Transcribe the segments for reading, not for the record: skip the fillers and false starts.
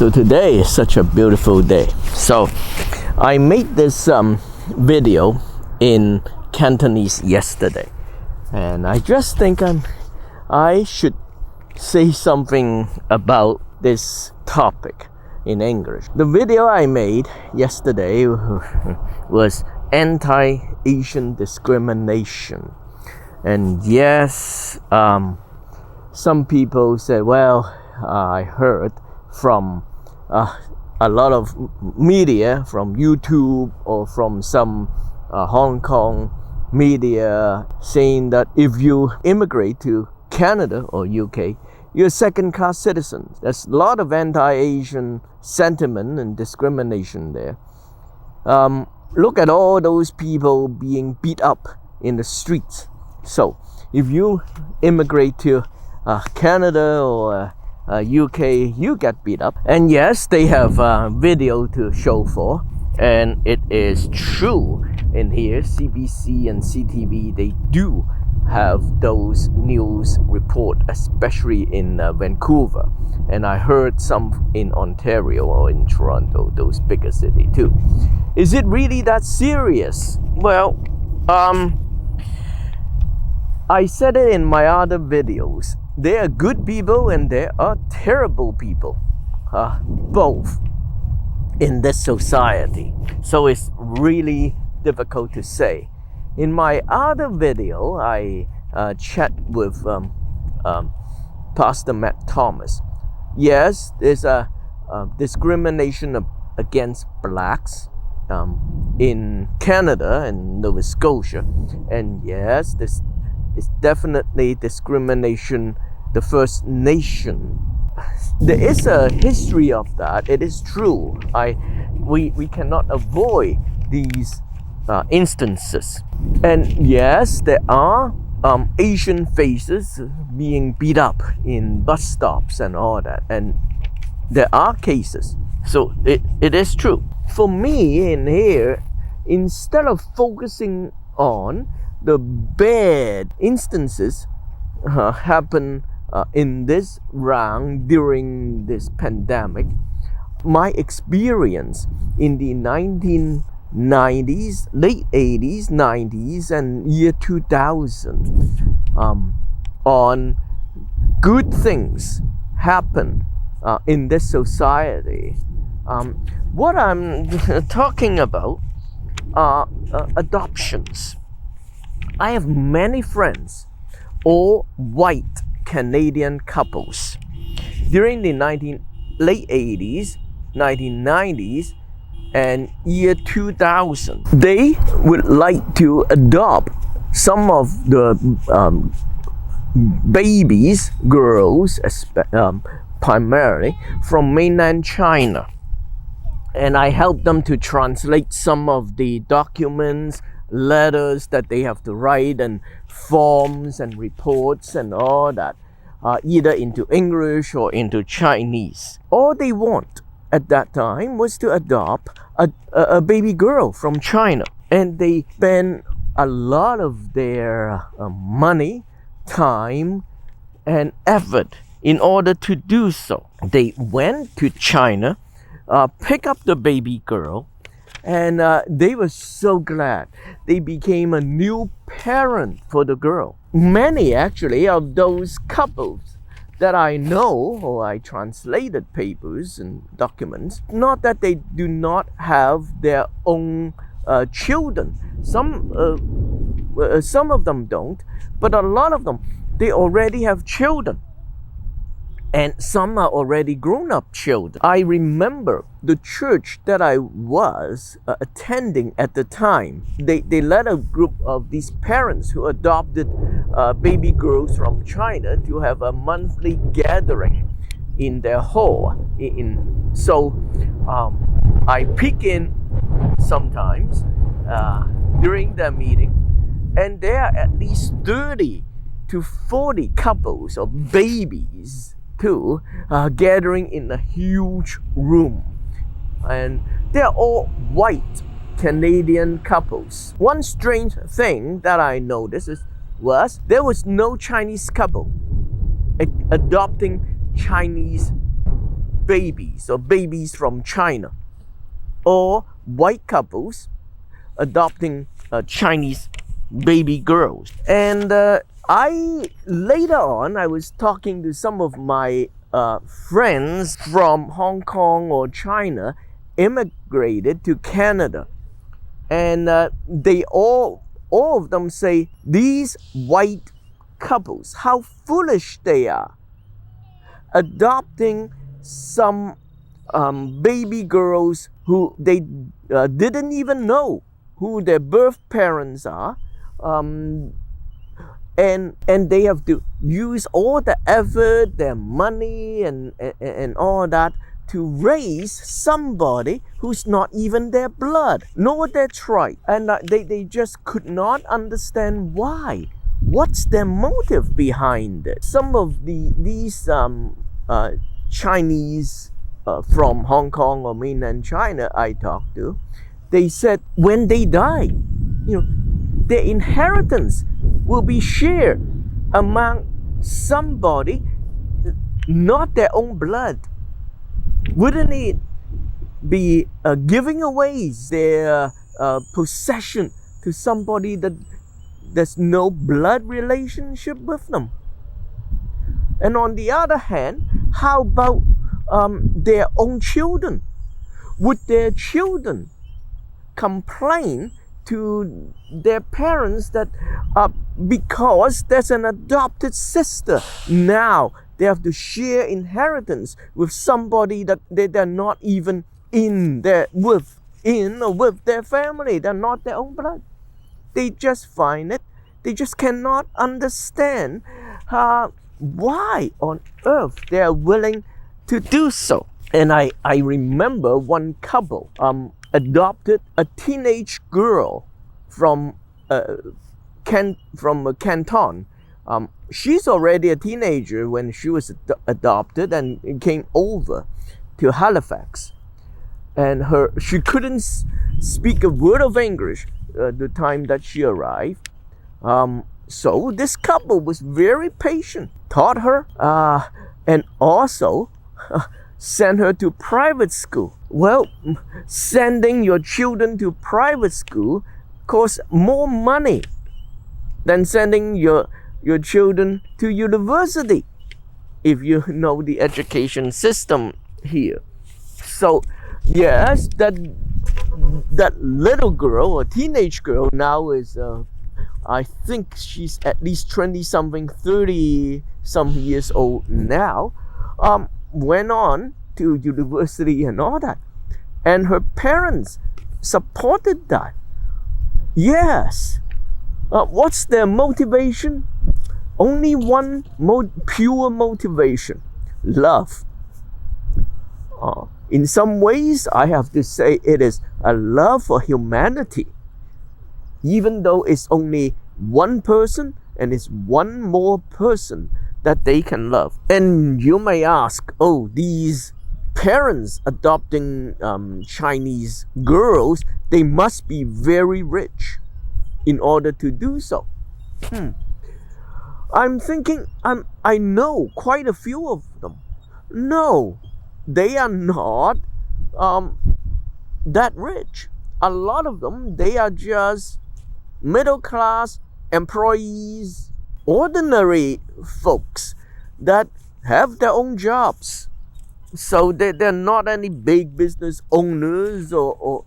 So today is such a beautiful day. So I made this video in Cantonese yesterday, and I just think I should say something about this topic in English. The video I made yesterday was anti-Asian discrimination. And yes, some people said, well, I heard from a lot of media, from YouTube or from some Hong Kong media, saying that if you immigrate to Canada or UK, you're second-class citizens. There's a lot of anti-Asian sentiment and discrimination there. Look at all those people being beat up in the streets. So if you immigrate to Canada or UK, you get beat up. And yes, they have video to show for, and it is true. In here, CBC and CTV, they do have those news report, especially in Vancouver, and I heard some in Ontario or in Toronto, those bigger cities too. Is it really that serious? Well, I said it in my other videos. There are good people and there are terrible people, both in this society. So it's really difficult to say. In my other video, I chat with Pastor Matt Thomas. Yes, there's a discrimination against blacks in Canada and Nova Scotia, and yes, this is definitely discrimination the First Nation. There is a history of that. It is true. We cannot avoid these instances. And yes, there are Asian faces being beat up in bus stops and all that, and there are cases. So it is true. For me in here, instead of focusing on the bad instances happen in this round during this pandemic, my experience in the 1990s, late 80s, 90s, and year 2000 on good things happen in this society. What I'm talking about are adoptions. I have many friends, all white Canadian couples. During the late 80s, 1990s, and year 2000, they would like to adopt some of the babies, girls, primarily from mainland China. And I help them to translate some of the documents, letters that they have to write, and forms and reports and all that, either into English or into Chinese. All they want at that time was to adopt a baby girl from China, and they spend a lot of their money, time, and effort in order to do so. They went to China, pick up the baby girl, and they were so glad. They became a new parent for the girl. Many actually of those couples that I know, or I translated papers and documents, not that they do not have their own children. Some of them don't, but a lot of them, they already have children. And some are already grown-up children. I remember the church that I was attending at the time. They led a group of these parents who adopted baby girls from China to have a monthly gathering in their hall. So I peek in sometimes during the meeting, and there are at least 30 to 40 couples of babies gathering in a huge room, and they're all white Canadian couples. One strange thing that I noticed was there was no Chinese couple adopting Chinese babies or babies from China, or white couples adopting Chinese baby girls. And I later on I was talking to some of my friends from Hong Kong or China immigrated to Canada, and they all of them say these white couples, how foolish they are, adopting some baby girls who they didn't even know who their birth parents are, and they have to use all the effort, their money, and all that to raise somebody who's not even their blood, nor their tribe. And they just could not understand why. What's their motive behind it? Some of these Chinese from Hong Kong or mainland China I talked to, they said when they die, their inheritance will be shared among somebody not their own blood. Wouldn't it be giving away their possession to somebody that there's no blood relationship with them? And on the other hand, how about their own children? Would their children complain to their parents that because there's an adopted sister, now they have to share inheritance with somebody that they're not even in or with their family? They're not their own blood. They just find it, they just cannot understand why on earth they are willing to do so. And I remember one couple adopted a teenage girl from Canton. She's already a teenager when she was adopted and came over to Halifax. And she couldn't speak a word of English the time that she arrived. So this couple was very patient, taught her, and also sent her to private school. Well, sending your children to private school costs more money than sending your children to university, if you know the education system here. So yes, that little girl or teenage girl now is I think she's at least 20-something, 30-some years old now, went on to university and all that. And her parents supported that. Yes. What's their motivation? Only one pure motivation: love. In some ways, I have to say it is a love for humanity. Even though it's only one person and it's one more person that they can love. And you may ask, oh, these parents adopting Chinese girls, they must be very rich in order to do so. I'm thinking, I know quite a few of them. No, they are not that rich. A lot of them, they are just middle class employees, ordinary folks that have their own jobs. So they're not any big business owners or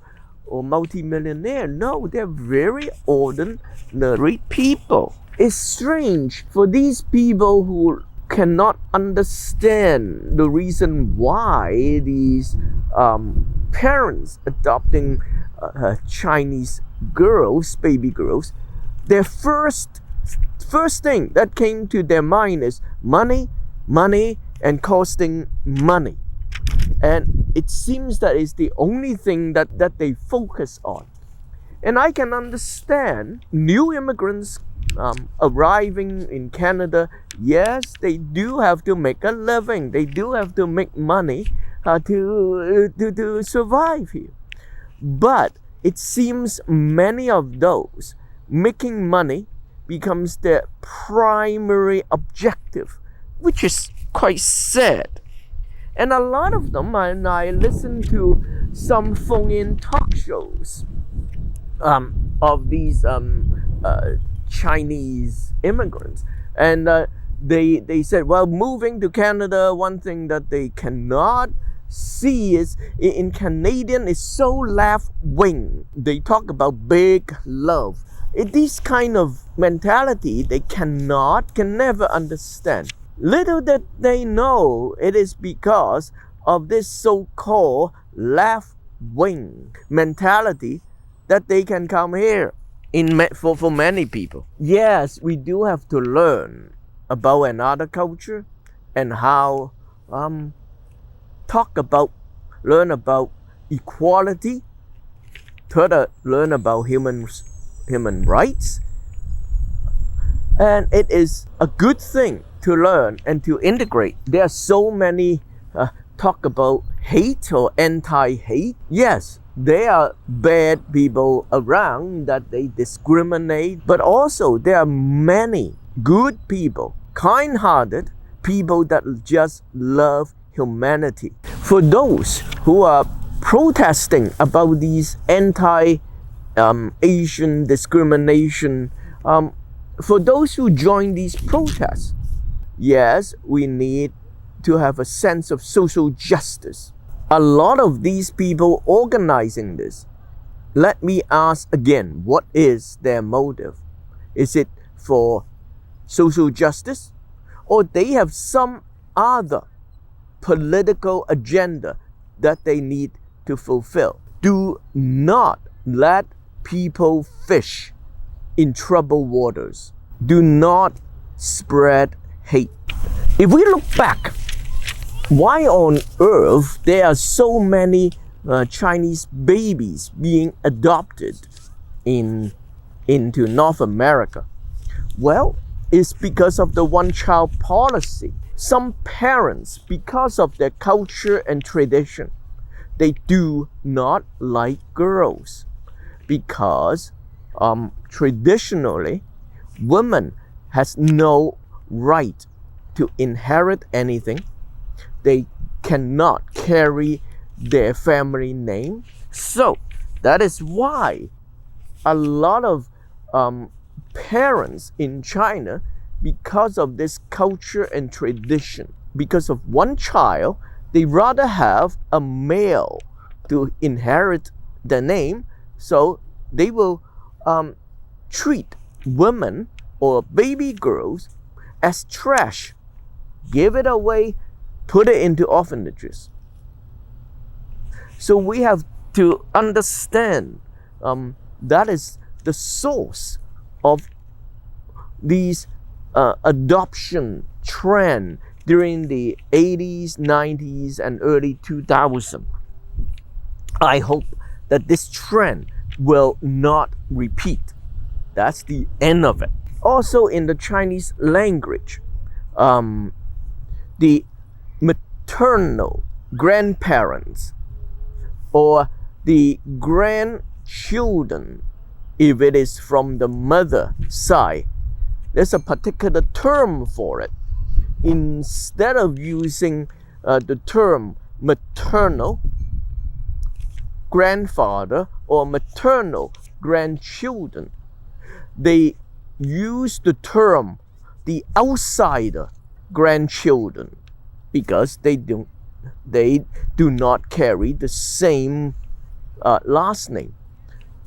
multimillionaire. No, they're very ordinary people. It's strange for these people who cannot understand the reason why these parents adopting Chinese girls, baby girls, their first thing that came to their mind is money, and costing money. And it seems that is the only thing that they focus on. And I can understand new immigrants arriving in Canada. Yes, they do have to make a living. They do have to make money to survive here. But it seems many of those making money becomes their primary objective, which is quite sad. And a lot of them, and I listen to some phone-in talk shows of these Chinese immigrants, and they said, well, moving to Canada, one thing that they cannot see is in Canadian is so left wing. They talk about big love. This kind of mentality they can never understand. Little that they know, it is because of this so-called left wing mentality that they can come here for many people. Yes, we do have to learn about another culture and how learn about equality, learn about human rights. And it is a good thing to learn and to integrate. There are so many talk about hate or anti-hate. Yes, there are bad people around that they discriminate, but also there are many good people, kind-hearted people that just love humanity. For those who are protesting about these anti-Asian discrimination, for those who join these protests, yes, we need to have a sense of social justice. A lot of these people organizing this, let me ask again, what is their motive? Is it for social justice, or they have some other political agenda that they need to fulfill? Do not let people fish in troubled waters. Do not spread hate. If we look back, why on earth there are so many Chinese babies being adopted into North America? Well, it's because of the one-child policy. Some parents, because of their culture and tradition, they do not like girls because traditionally women has no right to inherit anything. They cannot carry their family name. So that is why a lot of parents in China, because of this culture and tradition, because of one child, they rather have a male to inherit the name. So they will treat women or baby girls as trash, give it away, put it into orphanages. So we have to understand that is the source of these adoption trend during the 80s, 90s, and early 2000s. I hope that this trend will not repeat. That's the end of it. Also in the Chinese language, the maternal grandparents or the grandchildren, if it is from the mother side, there's a particular term for it. Instead of using the term maternal grandfather or maternal grandchildren, they use the term the outsider grandchildren because they do not carry the same last name.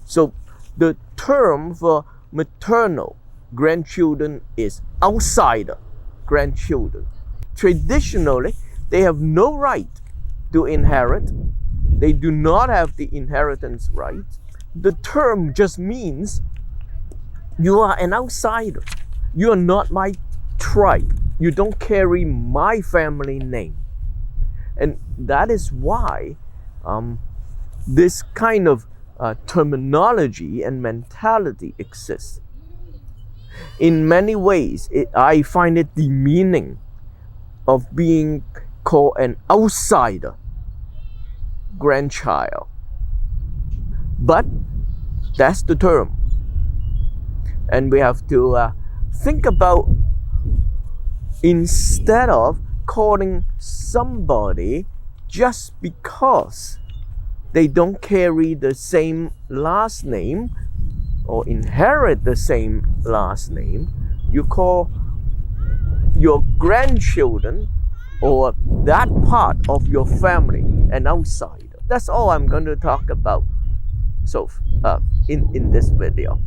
So the term for maternal grandchildren is outsider grandchildren. Traditionally, they have no right to inherit. They do not have the inheritance right. The term just means you are an outsider. You are not my tribe. You don't carry my family name. And that is why this kind of terminology and mentality exists. In many ways, I find it demeaning of being called an outsider grandchild. But that's the term. And we have to think about, instead of calling somebody just because they don't carry the same last name or inherit the same last name. You call your grandchildren or that part of your family an outsider. That's all I'm going to talk about in this video.